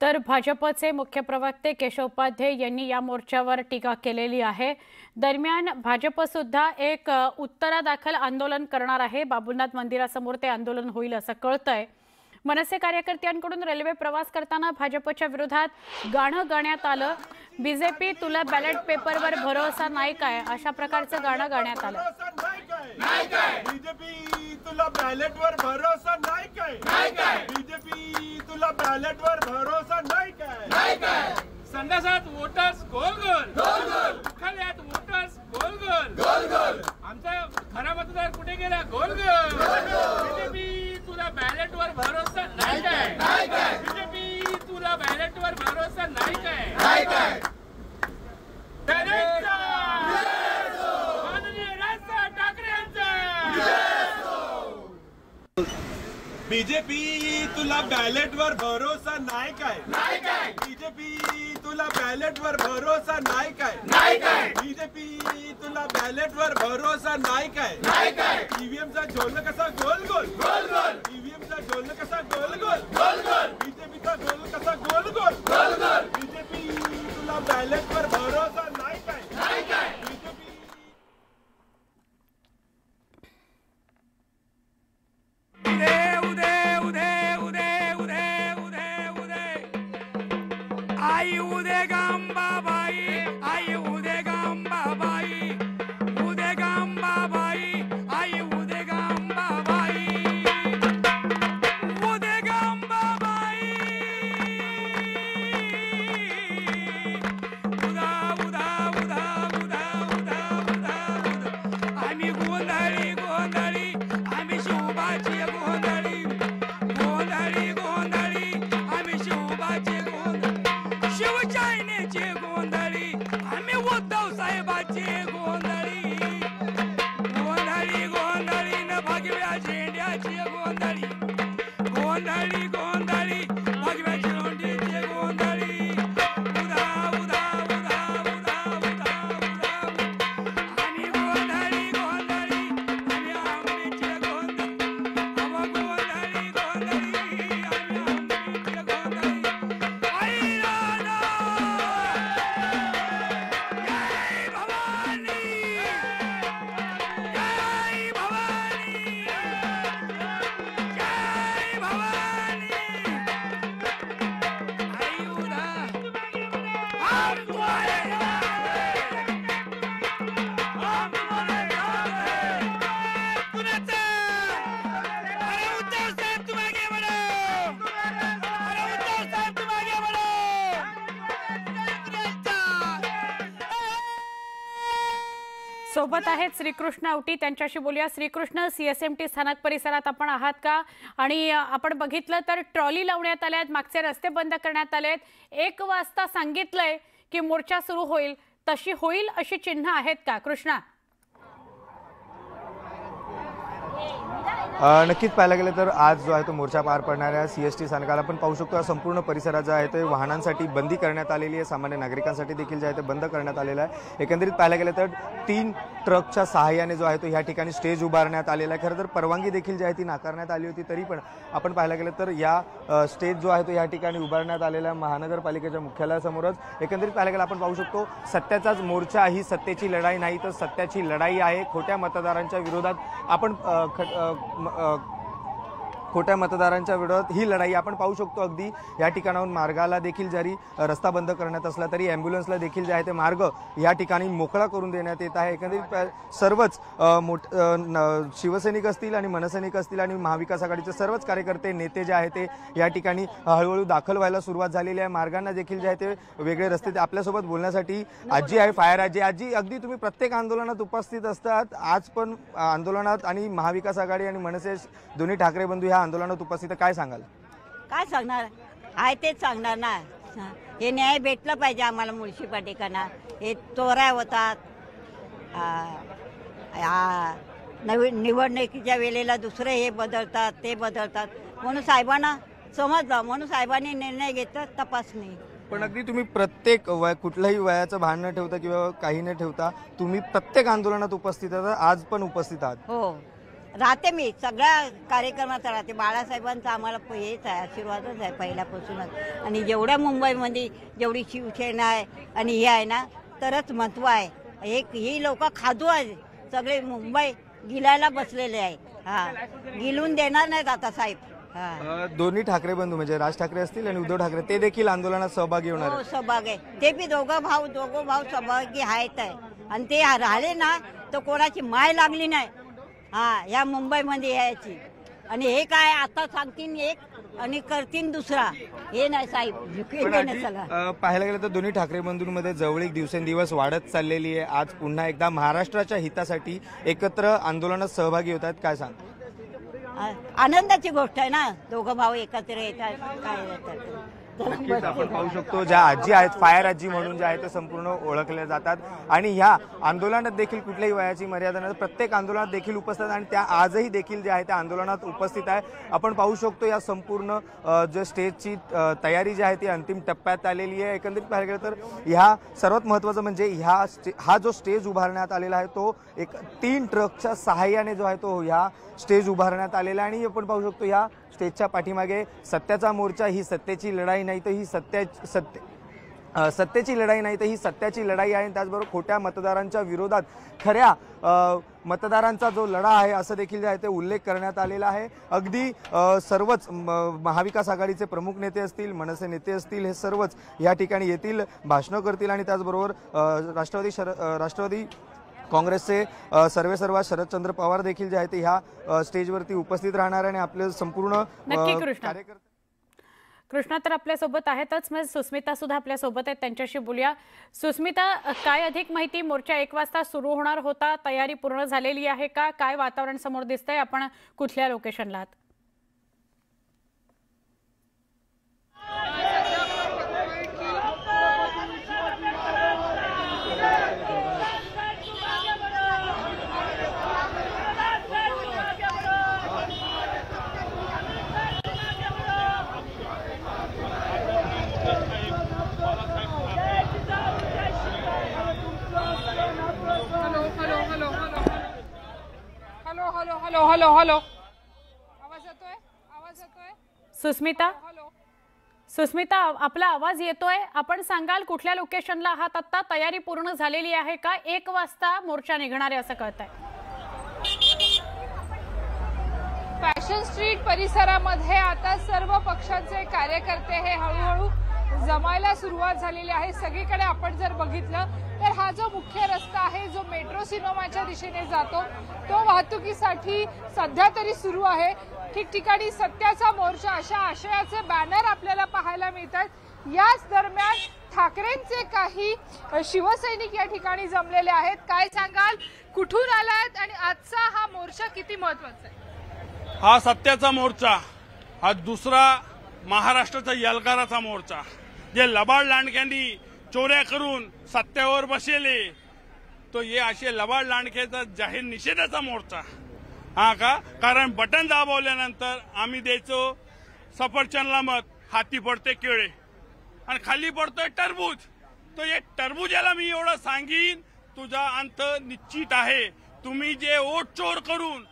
तर भाजपचे मुख्य प्रवक्ते केशव उपाध्ये यांनी या मोर्चावर टीका केलेली आहे। दरम्यान भाजप सुद्धा एक उत्तरादाखल आंदोलन करणार आहे। बाबुलनाथ मंदिरासमोर ते आंदोलन होईल असं कळतंय। मनसे कार्यकर्त्यांकडून रेल्वे प्रवास करताना भाजपच्या विरोधात गाणं गाण्यात आलं। बीजेपी तुला बॅलेट पेपरवर भरोसा नाही काय अशा प्रकारचं गाणं गाण्यात आलं। बीजेपी तुला बॅलेटवर भरोसा नाही काय बीजेपी तुला बॅलेटवर भरोसा नाही काय संडासात वोटर्स गोल गोल गोल गोल खल्यात वोटर्स गोल गोल गोल गोल आमचा खरा मतदार कुठे गेला गोल गोल बीजेपी तुला बॅलेटवर भरोसा नाही काय बीजेपी तुला बॅलेटवर भरोसा नाही काय बीजेपी तुला बॅलेटवर भरोसा नाही काय बीजेपी तुला बॅलेटवर भरोसा नाही काय बीजेपी तुला बॅलेटवर भरोसा नाही काय ईव्हीएमचा झोल कसा गोल गोल गोल गोल ईव्हीएमचा झोल कसा गोल गोल गोल गोल बीजेपीचा झोल कसा गोल गोल गोल गोल बीजेपी तुला बॅलेटवर भरोसा नाही काय बीजेपी आई उदे गांबाबाई आई उदे गांबाबाई उदे गांबाबाई आई उदे गांबाबाई उदे गांबाबाई उदा उदा उदा उदा उदा उदा आम्ही गोंधळी गोंधळी आम्ही शोभाची गोंधळी गोंधळी गोंधळी आम्ही शोभाची शिवशाहीनेचे गोंधळी आम्ही उद्धव साहेबाचे गोंधळी गोंधळी गोंधळी न भगव्या झेंड्याची गोंधळी गोंधळी गोंधळी भगव्या झेंड्याची गोंधळी उदा उदा उदा उदा उदा उदा आम्ही गोंधळी गोंधळी आम्ही आंबेचे गोंधळी अव गोंधळी गोंधळी आम्ही आंबेचे गोंधळी आई राधा जय भवानी जय भवानी जय भवानी आई उदा हम तुम्हारे कुणाचा अरे उद्धव साहेब तुम आगे बढ़ो अरे उद्धव साहेब तुम आगे बढ़ो सोबत आहेत श्रीकृष्ण आवटी, त्यांच्याशी बोलूया। श्रीकृष्ण, सीएसएमटी स्थानक परिसरात आपण आहात का? आणि आपण बघितलं तर ट्रॉली लावण्यात आल्यात, मागचे रस्ते बंद करण्यात आलेत। 1 वाजता सांगितलंय की मोर्चा सुरू होईल, तशी होईल अशी चिन्ह आहेत का कृष्णा? नक्कीच पाहायला गेलं तर आज जो आहे तो मोर्चा पार पडणाऱ्या सीएसटी स्थानकाला आपण पाहू शकतो। संपूर्ण परिसरात जो आहे ते वाहनांसाठी बंदी करण्यात आलेली आहे, सामान्य नागरिकांसाठी देखील जे आहे ते बंद करण्यात आलेलं आहे। एकंदरीत पाहायला गेलं तर 3 ट्रकच्या सहाय्याने जो आहे तो ह्या ठिकाणी स्टेज उभारण्यात आलेला आहे। खरं तर परवानगी देखील जी आहे ती नाकारण्यात आली होती, तरी पण आपण पाहायला गेलं तर या स्टेज जो आहे तो ह्या ठिकाणी उभारण्यात आलेला महानगरपालिकेच्या मुख्यालयासमोरच। एकंदरीत पाहायला गेलं आपण पाहू शकतो सत्याचाच मोर्चा, ही सत्तेची लढाई नाही तर सत्याची लढाई आहे। खोट्या मतदारांच्या विरोधात आपण खोट्या मतदारांच्या विरोधात ही लढाई आपण पाहू शकतो। अगदी या ठिकाणाहून मार्गाला देखील जरी रस्ता बंद करण्यात असला तरी ॲम्ब्युलन्सला देखील जे आहे ते मार्ग या ठिकाणी मोकळा करून देण्यात येत आहे। एकंदरीत सर्वच शिवसैनिक असतील आणि मनसैनिक असतील आणि महाविकास आघाडीचे सर्वच कार्यकर्ते नेते जे आहेत ते या ठिकाणी हळूहळू दाखल व्हायला सुरुवात झालेली आहे। मार्गांना देखील जे आहे ते वेगळे रस्ते। आपल्यासोबत बोलण्यासाठी आजी आहे, फायर आजी। अगदी तुम्ही प्रत्येक आंदोलनात उपस्थित असतात, आज पण आंदोलनात आणि महाविकास आघाडी आणि मनसे दोन्ही ठाकरे बंधू ह्या आंदोलनात उपस्थित, काय सांगाल? काय सांगणार आहे तेच सांगणार ना। हे न्याय भेटलं पाहिजे आम्हाला म्युन्सिपालिटीकडनं। हे चोऱ्या होतात, निवडणुकीच्या वेळेला दुसरे हे बदलतात ते बदलतात, म्हणून साहेबांना समजलं, म्हणून साहेबांनी निर्णय घेतला तपासणी। पण अगदी तुम्ही प्रत्येक कुठल्याही वयाचं भान न ठेवता किंवा काही न ठेवता तुम्ही प्रत्येक आंदोलनात उपस्थित आहात, आज पण उपस्थित आहात। हो, राहते मी सगळ्या कार्यक्रमात राहते. बाळासाहेबांचा आम्हाला हेच आहे, आशीर्वादच आहे पहिल्यापासूनच. आणि जेवढ्या मुंबईमध्ये जेवढी शिवसेना आहे आणि हे आहे ना तरच महत्त्व आहे. ही लोक खादू आहे सगळे मुंबई गिलायला बसलेले आहे. हा गिलून देणार नाहीत आता साहेब. दोन्ही ठाकरे बंधू म्हणजे राज ठाकरे असतील आणि उद्धव ठाकरे ते देखील आंदोलनात सहभागी होणार हो सहभाग आहे. ते बी दोघं भाऊ सहभागी आहेत आहे. आणि ते राहिले ना तर कोणाची माय लागली नाही हा या मुंबईमध्ये यायची. आणि हे काय आता सांगतील एक आणि करतील दुसरा, हे नाही साहेब. पाहायला गेलं तर दोन्ही ठाकरे बंधूंमध्ये जवळीक दिवसेंदिवस वाढत चाललेली आहे. आज पुन्हा एकदा महाराष्ट्राच्या हितासाठी एकत्र आंदोलनात सहभागी होत आहेत. काय सांग? आनंदाची गोष्ट आहे ना, दोघं भाऊ एकत्र येतात. काय नक्कीच आपण पाहू शकतो ज्या आजी आहेत फायर आजी म्हणून ज्या आहेत ते संपूर्ण ओळखल्या जातात. आणि ह्या आंदोलनात देखील कुठल्याही वयाची मर्यादा नाही, प्रत्येक आंदोलनात देखील उपस्थित आणि त्या आजही देखील जे आहे त्या आंदोलनात उपस्थित आहे. आपण पाहू शकतो या संपूर्ण जे स्टेजची तयारी जी आहे ती अंतिम टप्प्यात आलेली आहे. एकंदरीत पाहायला गेलं तर ह्या सर्वात महत्त्वाचं म्हणजे हा जो स्टेज उभारण्यात आलेला आहे तो एक 3 ट्रकच्या सहाय्याने जो आहे तो ह्या स्टेज उभारण्यात आलेला आहे. आणि आपण पाहू शकतो ह्या स्टेजच्या पाठीमागे सत्याचा मोर्चा, ही सत्तेची लढाई नाही तर ही सत्तेची लढाई नाही तर ही सत्याची लढाई आहे. त्याचबरोबर खोट्या मतदारांच्या विरोधात खऱ्या मतदारांचा जो लढा आहे असं देखील जे आहे ते उल्लेख करण्यात आलेला आहे. अगदी सर्वच महाविकास आघाडीचे प्रमुख नेते असतील, मनसे नेते असतील, हे सर्वच या ठिकाणी येतील, भाषणं करतील. आणि त्याचबरोबर राष्ट्रवादी काँग्रेसचे सर्वेसर्वा शरदचंद्र पवार देखील जे आहे ते ह्या स्टेजवरती उपस्थित राहणार आणि आपले संपूर्ण कार्यकर्ते. कृष्णा तर आपल्यासोबत आहेतच, मग सुस्मिता सुद्धा आपल्यासोबत आहेत, त्यांच्याशी बोलूया. सुस्मिता, काय अधिक माहिती? मोर्चा 1 वाजता सुरू होणार होता, तयारी पूर्ण झालेली आहे का? काय वातावरण समोर दिसतंय? आपण कुठल्या लोकेशनला आहात? हॅलो आवाज येतोय? सुस्मिता आपला आवाज येतोय. आपण सांगाल कुठल्या लोकेशनला आहात आता? तयारी पूर्ण झालेली आहे का? 1 वाजता मोर्चा निघणार आहे असं कळतंय. फॅशन स्ट्रीट परिसरामध्ये आता सर्व पक्षांचे कार्यकर्ते हे हळूहळू जमायला सुरुवात झालेली आहे. सगळीकडे आपण जर बघितलं तर हा जो मुख्य रस्ता आहे जो मेट्रो सिनेमाच्या दिशेने जातो तो वाहतुकीसाठी सध्या तरी सुरू आहे. ठिकठिकाणी सत्याचा मोर्चा अशा आशयाचे बॅनर आपल्याला पाहायला मिळतात. याच दरम्यान ठाकरेंचे काही शिवसैनिक या ठिकाणी जमलेले आहेत. काय सांगाल, कुठून आलात आणि आजचा हा मोर्चा किती महत्त्वाचा आहे? हा सत्याचा मोर्चा, हा दुसरा महाराष्ट्राचा यलकाराचा मोर्चा. जे लबाड लांडक्यांनी चोऱ्या करून सत्तेवर बसले तो हे असे लबाड लांडक्याचा जाहीर निषेधाचा मोर्चा. हा का? कारण बटन दाबवल्यानंतर आम्ही द्यायचो सफरचंदला मत, हाती पडते केळे आणि खाली पडतोय टरबूज. तो हे टरबुजाला मी एवढं सांगीन, तुझा अंत निश्चित आहे. तुम्ही जे वोट चोर करून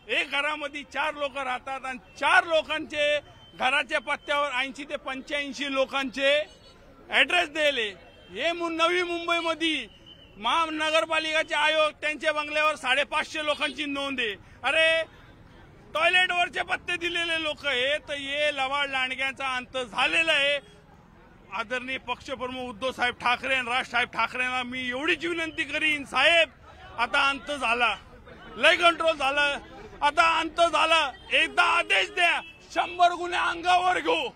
एक घरामध्ये 4 लोक राहतात आणि 4 लोकांचे घराच्या पत्त्यावर 80 ते 85 लोकांचे ऍड्रेस दिले. हे नवी मुंबईमध्ये महानगरपालिकाचे आयोग त्यांच्या बंगल्यावर 550 लोकांची नोंद आहे. अरे टॉयलेटवरचे पत्ते दिलेले लोक हे तर हे लवाड लांडग्यांचा अंत झालेला आहे. आदरणीय पक्षप्रमुख उद्धव साहेब ठाकरे आणि राजसाहेब ठाकरेंना मी एवढीच विनंती करीन, साहेब आता अंत झाला, लय कंट्रोल झालं, आता अंत झाला. एकदा आदेश द्या, 100 गुन्हे अंगावर घेऊ,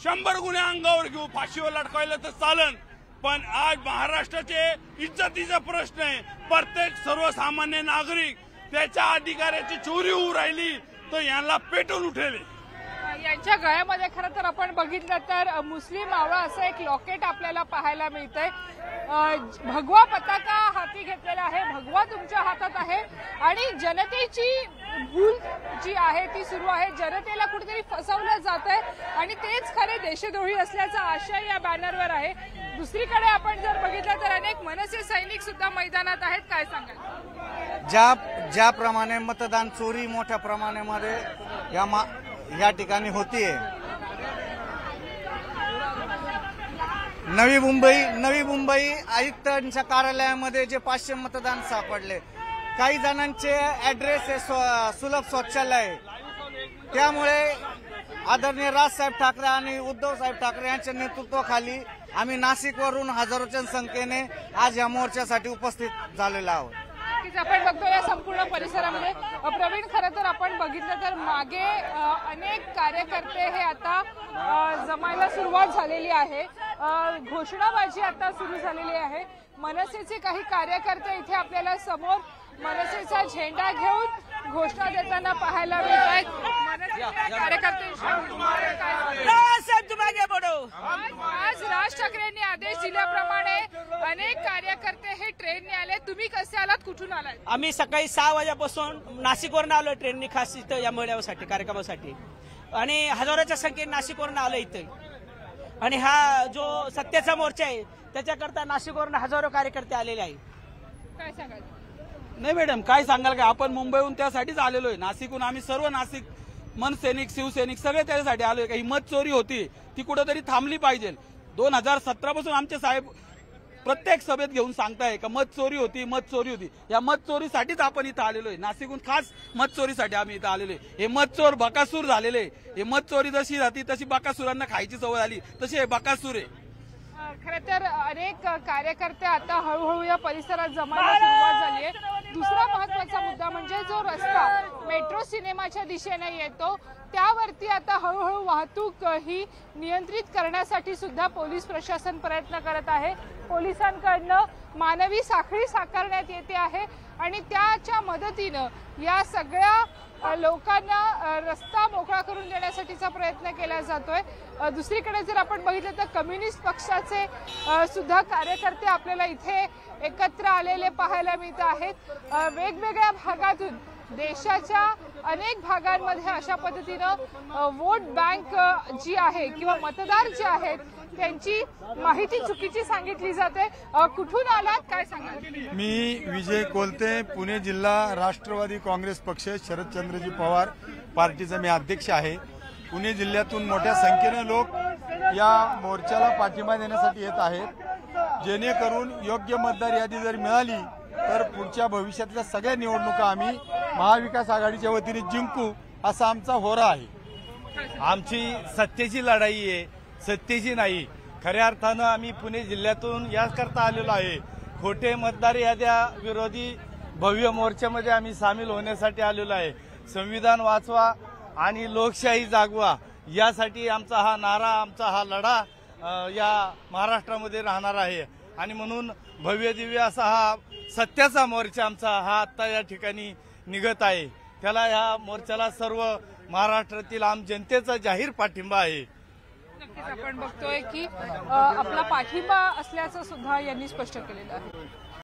100 गुन्हे अंगावर घेऊ. फाशीवर लटकायला तर चालन, पण आज महाराष्ट्राचे इज्जतीचा प्रश्न आहे. प्रत्येक सर्वसामान्य नागरिक त्याच्या अधिकाराची चोरी होऊ राहिली तर यांना पेटून उठेल. यांच्या गळ्यामध्ये खरं तर आपण बघितलं तर मुस्लिम आवळा असं एक लॉकेट आपल्याला पाहायला मिळतंय. भगवा पताका हाती घेतलेला आहे, भगवा तुमच्या हातात आहे आणि जनतेची भूल जी आहे ती सुरू आहे, जनतेला कुठेतरी फसवलं जात आहे आणि तेच खरे देशद्रोही असल्याचा आशय या बॅनरवर आहे। दुसरीकडे आपण जर बघितलं तर अनेक मनसे सैनिक सुद्धा मैदानात आहेत, काय सांगाल? ज्याप्रमाणे मतदान चोरी मोठ्या प्रमाणामध्ये या ठिकाणी होतीये, नवी मुंबई आयुक्तांच्या कार्यालयामध्ये जे 500 मतदान सापडले, काही जणांचे ऍड्रेस हे सुलभ शौचालय, त्यामुळे आदरणीय राजसाहेब ठाकरे आणि उद्धव साहेब ठाकरे यांच्या नेतृत्वाखाली आम्ही नाशिकवरून हजारोच्या संख्येने आज या मोर्चासाठी उपस्थित झालेलो आहोत। आपण बघतो या संपूर्ण परिसरामध्ये प्रवीण, खरं तर आपण बघितलं तर मागे अनेक कार्यकर्ते हे आता जमायला सुरुवात झालेली आहे, घोषणाबाजी आता सुरू झालेली आहे। मनसेचे काही कार्यकर्ते इथे आपल्याला समोर मनसेचा झेंडा घेऊन घोषणा देताना पाहायला मिळत आहेत। आज राज ठाकरेंनी आदेश दिल्याप्रमाणे अनेक कार्यकर्ते हे ट्रेनने आले, तुम्ही कसे आलात, कुठून आलात? आम्ही सकाळी 6 वाजेपासून नाशिकवरून आलो ट्रेनने, खास इथं या मेळाव्यासाठी कार्यक्रमासाठी, आणि हजारोच्या संख्येने नाशिकवरून आलो इथे। आणि हा जो सत्तेचा मोर्चा आहे त्याच्याकरता नाशिकवरून हजारो कार्यकर्ते आलेले आहेत। काय सांगाल? नाही मॅडम, काय सांगाल का, आपण मुंबईहून त्यासाठीच आलेलो आहे। नाशिकहून आम्ही सर्व नाशिक मनसैनिक शिवसैनिक सगळे त्याच्यासाठी आलोय। काही मत चोरी होती ती कुठेतरी थांबली पाहिजे। 2017 पासून आमचे साहेब प्रत्येक सभेत घेऊन सांगताय का मत चोरी होती। या मत चोरीसाठीच आपण इथं आलेलो आहे। नाशिकहून खास मत चोरीसाठी आम्ही इथं आलेलो आहे। हे मत चोर बकासूर झालेले, हे मत चोरी जशी राहती तशी बकासुरांना खायची सवय आली, तशी हे बकासूर आहे। खरं तर अनेक कार्यकर्ते आता हळूहळू या परिसरात जमायला सुरुवात झाली आहे। दुसरा महत्वाचा मुद्दा म्हणजे जो रस्ता मेट्रो सिनेमाच्या दिशेने येतो त्यावरती आता हळूहळू वाहतूक ही नियंत्रित करण्यासाठी सुद्धा पोलीस प्रशासन प्रयत्न करत आहे। पोलिसांकडनं मानवी साखळी साकारण्यात येते आहे आणि त्याच्या मदतीनं या सगळ्या लोकांना रस्ता मोकळा करून देण्यासाठीचा प्रयत्न केला जातोय। दुसरीकडे जर आपण बघितलं तर कम्युनिस्ट पक्षाचे सुद्धा कार्यकर्ते आपल्याला इथे एकत्र आलेले पाहायला मिळत आहेत। वेगवेगळ्या भागातून देशाच्या अनेक भागांमध्ये अशा पद्धतीनं वोट बँक जी आहे किंवा मतदार जे आहेत त्यांची माहिती चुकीची सांगितली जाते। कुठून आलात, काय सांगाल? मी विजय कोलते, पुणे जिल्हा राष्ट्रवादी काँग्रेस पक्ष शरदचंद्रजी पवार पार्टीचा मी अध्यक्ष आहे। पुणे जिल्ह्यातून मोठ्या संख्येने लोक या मोर्चाला पाठिंबा देण्यासाठी येत आहेत, जेणेकरून योग्य मतदार यादी जर मिळाली तर पुढच्या भविष्यातल्या सगळ्या निवडणुका आम्ही महाविकास आघाडीच्या वतीने जिंकू असा आमचा होरा आहे। आमची सत्तेची लढाई आहे, सत्तेची नाही। खऱ्या अर्थानं आम्ही पुणे जिल्ह्यातून याकरता आलेलो आहे। खोटे मतदार याद्या विरोधी भव्य मोर्चामध्ये आम्ही सामील होण्यासाठी आलेलो आहे। संविधान वाचवा आणि लोकशाही जागवा यासाठी आमचा हा नारा, आमचा हा लढा या महाराष्ट्रामध्ये राहणार आहे। आणि म्हणून भव्य दिव्य असा हा सत्याचा मोर्चा आमचा हा आता या ठिकाणी निघत आहे। त्याला या मोर्चाला सर्व महाराष्ट्रातील आम जनतेचा जाहीर पाठिंबा आहे। नक्कीच आपण बघतोय की आपला पाठिंबा असल्याचं सुद्धा यांनी स्पष्ट केलेलं आहे।